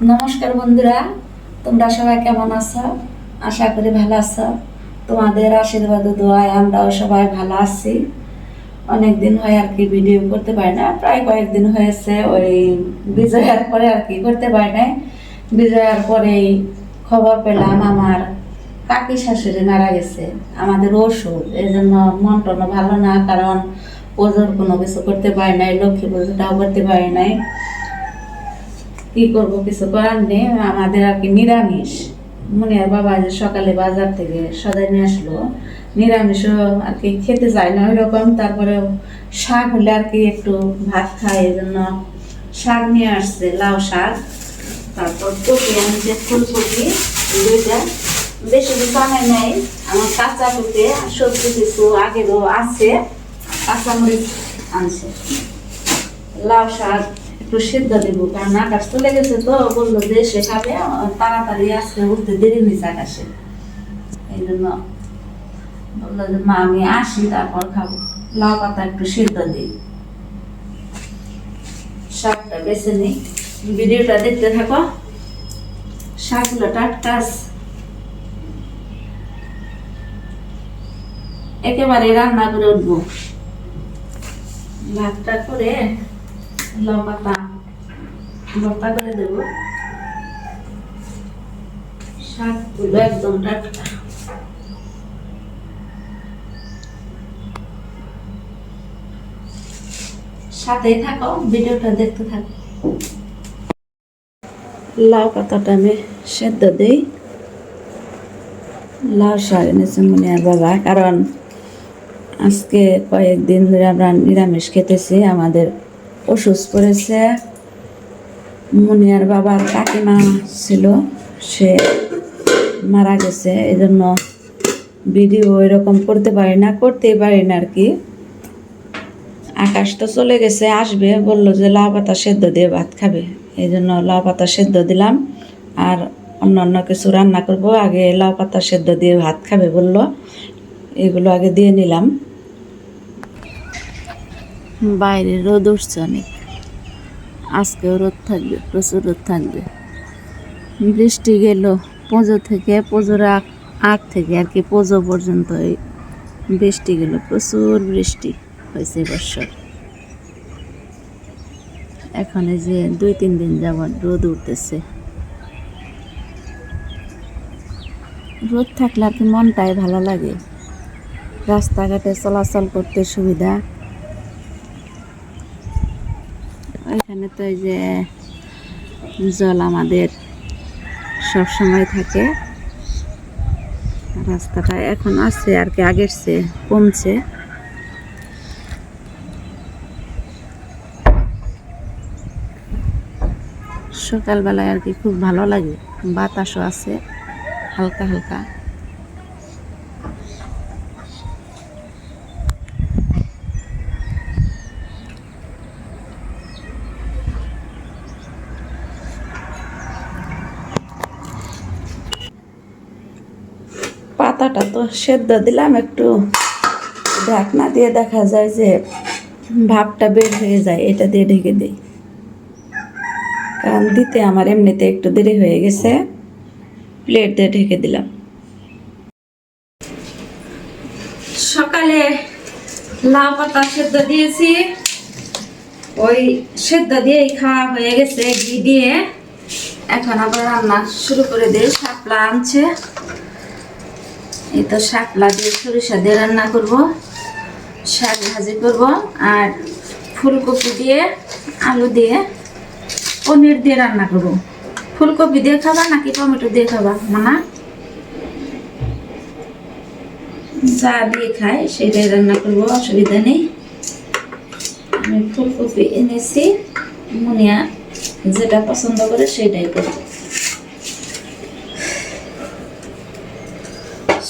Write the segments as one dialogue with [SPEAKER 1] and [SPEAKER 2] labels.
[SPEAKER 1] নমস্কার বন্ধুরা, তোমরা সবাই কেমন আছো? আশা করি ভালো আছো। তোমাদের আশীর্বাদ ও দোয়ায় আমরাও সবাই ভালো আছি। অনেক দিন হয় আর কি ভিডিও করতে পারি না, প্রায় কয়েকদিন হয়েছে। ওই বিজয়ের পরে আর কি করতে পারি নাই। বিজয়ের পরেই খবর পেলাম আমার কাকি শাশুড়ি মারা গেছে। আমাদের ওষুধ এই জন্য মন টনও ভালো না, কারণ পুজোর কোনো কিছু করতে পারি নাই, লক্ষ্মী পুজোটাও করতে পারি নাই। কি করব, কিছু করার নেই। আমাদের আর কি নিরামিষ। মুনিয়ার বাবা যে সকালে বাজার থেকে সদাই নিয়ে আসলো, নিরামিষও আর কি খেতে চায় না ওই রকম। তারপরে শাক হলে আর কি একটু ভাত খায়, এই জন্য শাক নিয়ে আসছে, লাউ শাক। তারপর কপি আনছে, ফুলকপি, দুইটা। বেশি কিছু আনাই নাই। আমার কাঁচা কপি সবজি কিছু আগেরও আছে, কাঁচামরিচ আনছে। লাউ শাক একটু সিদ্ধ দেবো, কারণ আকাশ চলে গেছে তো, বললো যে সে খাবে তাড়াতাড়ি, আজকে উঠতে দেরি হয়েছে আকাশে। এই জন্য বললো যে মা আমি আসি তারপর খাবো। লাউ পাতা একটু সিদ্ধ দিই, শাকটা বেছে নিই। ভিডিওটা দেখতে থাকো। শাকগুলো টাটকা, একেবারে রান্না করে উঠবো। ভাতটা করে লাউ পাতা ভর্তা করে দেবো। শাকগুলো একদম টাটকা। সাথেই থাকো, ভিডিওটা দেখতে থাকো। লাউ পাতাটা আমি সেদ্ধ দিই। লাউ শাক এনেছে মুনিয়ার বাবা, কারণ আজকে কয়েকদিন ধরে আমরা নিরামিষ খেতেছি। আমাদের ওষুধ পড়েছে। মুনিয়ার বাবার কাকিমা ছিল, সে মারা গেছে। এই জন্য ভিডিও এরকম করতেই পারি না আর কি। আকাশ তো চলে গেছে, আসবে, বললো যে লাউ পাতা সেদ্ধ দিয়ে ভাত খাবে। এই জন্য লাউ পাতা সেদ্ধ দিলাম, আর অন্য কিছু রান্না করব। আগে লাউ পাতা সেদ্ধ দিয়ে ভাত খাবে বললো, এগুলো আগে দিয়ে নিলাম। বাইরে রোদ উঠছে অনেক, আজকেও রোদ থাকবে, প্রচুর রোদ থাকবে। বৃষ্টি গেল পুজো থেকে, পুজোর আগ থেকে আর কি পুজো পর্যন্ত এই বৃষ্টি গেল, প্রচুর বৃষ্টি হয়েছে বছর। এখন এই যে 2-3 দিন যাবত রোদ উঠতেছে। রোদ থাকলে আর কি মনটাই ভালো লাগে, রাস্তাঘাটে চলাচল করতে সুবিধা। ওইখানে তো এই যে জল আমাদের সব সময় থাকে। রাস্তাটা এখন আছে আর কি, আগের চেয়ে কমছে। সকালবেলায় আর কি খুব ভালো লাগে, বাতাসও আছে হালকা হালকা। পাতাটা তো সেদ্ধ দিলাম, একটু ঢাকনা দিয়ে দেখা যায় যে ভাপটা বের হয়ে যায়, এটা দিয়ে ঢেকে দিই। কারণ দিতে আমার এমনিতে একটু দেরি হয়ে গেছে, প্লেট দিয়ে ঢেকে দিলাম। সকালে লাউ পাতা সেদ্ধ দিয়েছি, ওই সেদ্ধ দিয়েই খাওয়া হয়ে গেছে ঘি দিয়ে। এখন আবার রান্না শুরু করে দিই। শাপলা আনছে, এই তো শাপলা দিয়ে সরিষা দিয়ে রান্না করব, শাক ভাজি করব, আর ফুলকপি দিয়ে আলু দিয়ে পনির দিয়ে রান্না করব। ফুলকপি দিয়ে খাবা নাকি টমেটো দিয়ে খাবা? মানা যা দিয়ে খায় সেটাই রান্না করবো, অসুবিধা নেই। আমি ফুলকপি এনেছি, মুনিয়া যেটা পছন্দ করে সেটাই করব।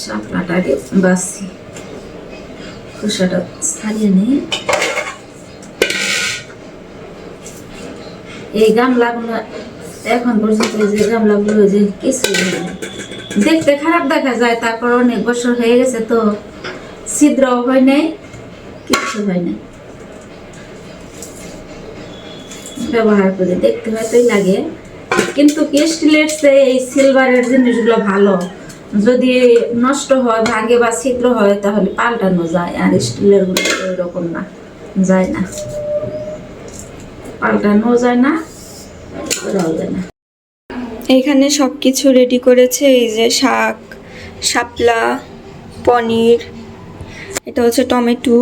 [SPEAKER 1] শাপলাটা আগে বাছি, খোসাটা ছাড়িয়ে নিই। এই গামলাগুলো এখন পর্যন্ত, যে গামলাগুলো যে কিছু দেখতে খারাপ দেখা যায়, তারপর অনেক বছর হয়ে গেছে তো ছিদ্রও হয় নাই, কিচ্ছু হয় নাই। ব্যবহার করে দেখতে হয়তোই লাগে, কিন্তু স্টিলের চেয়ে এই সিলভারের জিনিসগুলো ভালো। যদি নষ্ট হয়, ভাঙে বা ছিদ্র হয় তাহলে পাল্টানো যায়, আর স্টিলের গুলো ওই রকম না, যায় না, পাল্টানো যায় না, করাও যায় না।
[SPEAKER 2] এখানে সব কিছু রেডি করেছে। এই যে শাক, শাপলা, পনির, এটা হচ্ছে টমেটো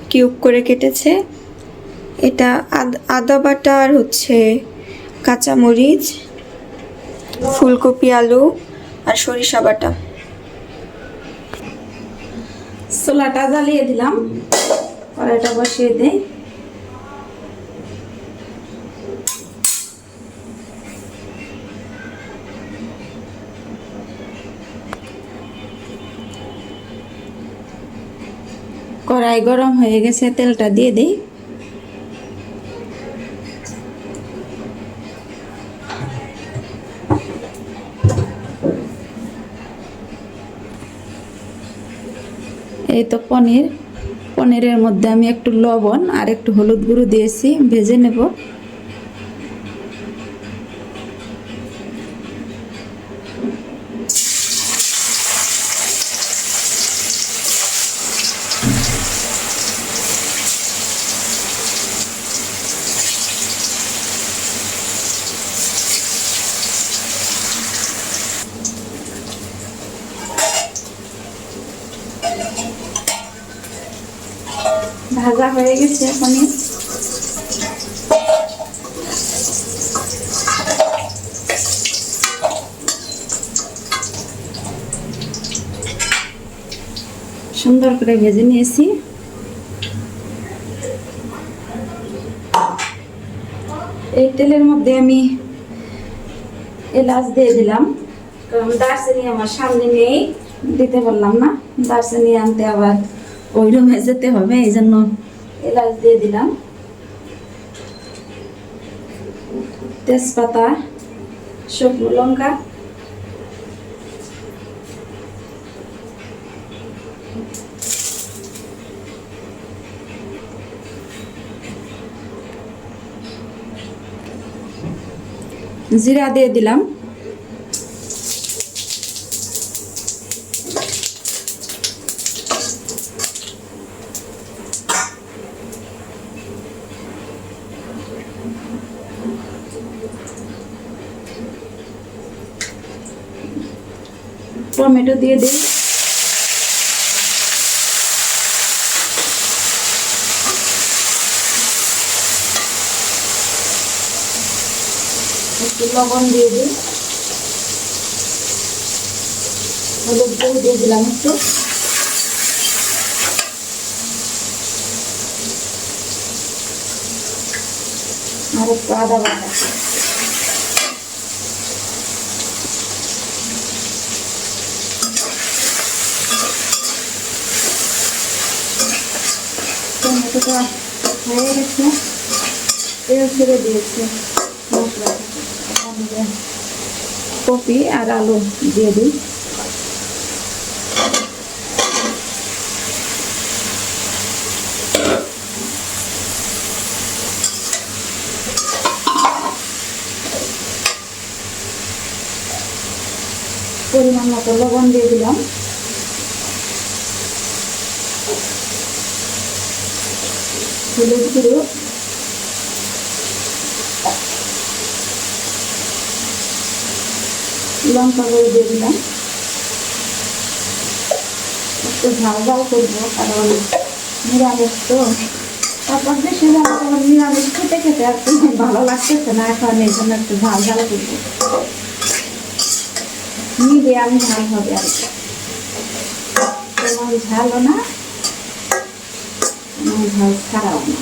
[SPEAKER 2] কিউব করে কেটেছে, এটা আদা বাটা, আর হচ্ছে কাঁচামরিচ, ফুলকপি, আলু আর সরিষা বাটা।
[SPEAKER 1] চুলাটা জ্বালিয়ে দিলাম, কড়াইটা বসিয়ে দিই। কড়াই গরম হয়ে গেছে, তেলটা দিয়ে দিই। এই তো পনিরের মধ্যে আমি একটু লবণ আর একটু হলুদ গুঁড়ো দিয়েছি, ভেজে নেব। ভাজা হয়ে গেছে পনির। সুন্দর করে ভেজে নিয়েছি। এই তেলের মধ্যে আমি এলাচ দিয়ে দিলাম, কারণ দারচিনি আমার সামনে নেই, দিতে পারলাম না। দারচিনি আনতে আবার ওই রুমে যেতে হবে, এই জন্য এলাচ দিয়ে দিলাম। তেজপাতা, শুকনো লঙ্কা, জিরা দিয়ে দিলাম। টমেটো দিয়ে দিই। একটু লবণ দিয়ে দিই, হলুদ গুঁড়ো দিয়ে দিলাম একটু, আর একটু আদা বাটা। টমেটোটা হয়ে গেছে, তেল ছেড়ে দিয়েছে মশলা। কপি আর আলু দিয়ে দিই। পরিমাণ মতো লবণ দিয়ে দিলাম। হলুদ গুঁড়ো, লঙ্কা গুঁড়ো দিয়ে দিলাম। একটু ঝাল ঝাল করবো, কারণ নিরামিষ তো। তারপর বেশি নিরামিষ খেতে খেতে আর কি ভালো লাগতেছে না এখন, এই জন্য একটু ঝাল ঝাল করবো। মিডিয়াম ঝাল হবে আর কি, তেমন ঝালও না, তেমন ঝাল ছাড়াও না।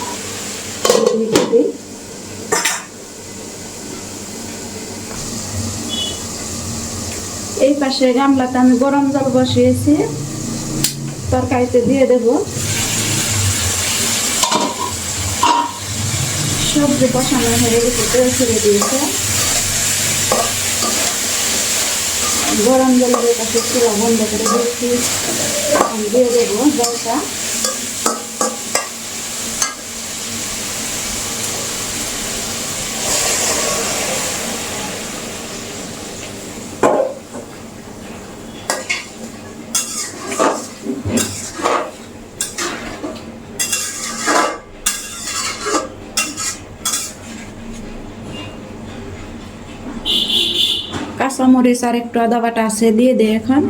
[SPEAKER 1] এই পাশে গামলাতে আমি গরম জল বসিয়েছি, তরকারিতে দিয়ে দেব। সবজি কষানো হয়ে গেছে, তেল ছেড়ে দিয়েছে। গরম জলের পাশে চুলা বন্ধ করে দিয়েছি, দিয়ে দেবো জলটা। কাঁচামরিচ আর একটু আদা বাটা আছে, দিয়ে দেই এখন।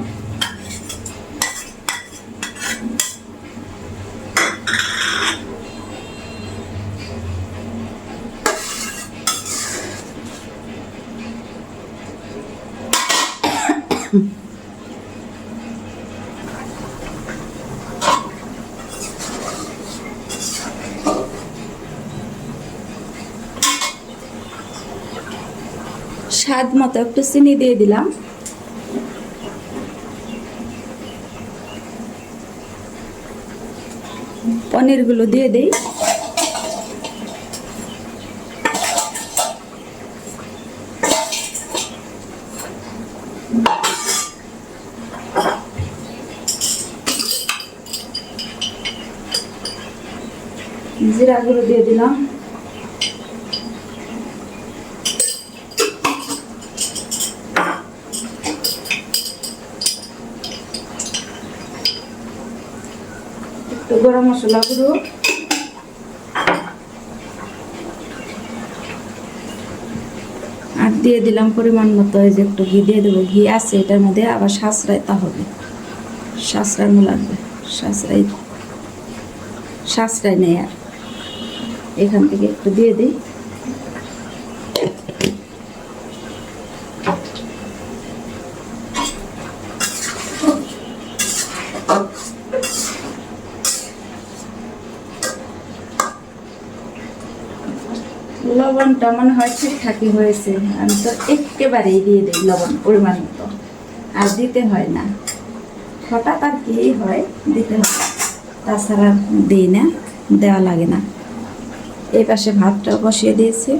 [SPEAKER 1] স্বাদ মতো একটু চিনি দিয়ে দিলাম। পনিরগুলো দিয়ে দেই। জিরা গুঁড়ো দিয়ে দিলাম। একটু গরম মশলা গুঁড়ো, আর দিয়ে দিলাম পরিমাণ মতো এই যে একটু ঘি দিয়ে দেবো। ঘি আছে এটার মধ্যে, আবার সাঁচড়াইতে হবে, সাঁচড়ানো লাগবে। সাঁচড়াই নেই আর, এখান থেকে একটু দিয়ে দিই। লবণটা মনে হয় ঠিকঠাকই হয়েছে, আমি তো একেবারেই দিয়ে দিই লবণ পরিমাণ মতো, আর দিতে হয় না। হঠাৎ আর কি হয় দিতে হয়, তাছাড়া দিই না, দেওয়া লাগে না। এই পাশে ভাতটা বসিয়ে দিয়েছি।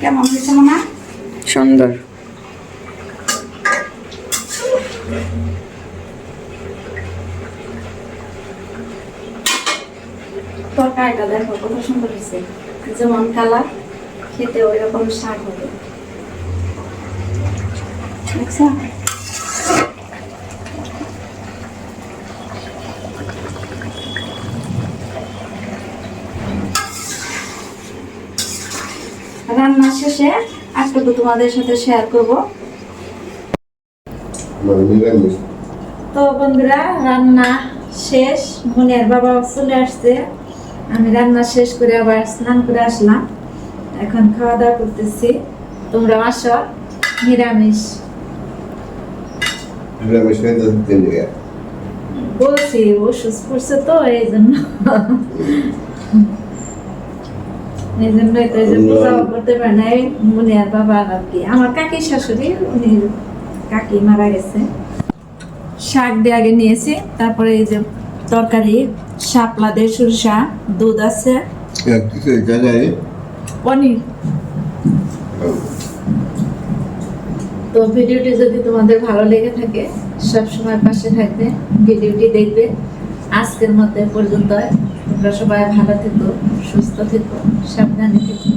[SPEAKER 1] কেমন হয়েছে মামা?
[SPEAKER 2] সুন্দর।
[SPEAKER 1] তরকারিটা দেখো কত সুন্দর হয়েছে, যেমন কালার খেতে ওই রকম স্বাদ হবে। আচ্ছা, রান্না শেষে আজকে তোমাদের সাথে শেয়ার করব। তো বন্ধুরা, রান্না শেষ, বোনের বাবা চলে আসছে, আমি রান্না শেষ করে আবার স্নান করে আসলাম, এখন খাওয়া দাওয়া করতেছি। তোমরা আসো। নিরামিষ বলছি, ওষুধ করছে তো এই জন্য, এই জন্যই তো এই যে পূজা করতে পারে না বোনের বাবা আর কি। আমার কাকির শাশুড়ি, উনি কাকি মারা গেছে। শাক দিয়ে আগে নিয়েছি, তারপরে এই যে তরকারি, শাপলা দিয়ে সরিষা, দুধ আছে, পনির। তো ভিডিওটি যদি তোমাদের ভালো লেগে থাকে, সবসময় পাশে থাকবে, ভিডিওটি দেখবে। আজকের মতো পর্যন্ত, তোমরা সবাই ভালো থেকো, সুস্থ থেকো, সাবধানে থেকো।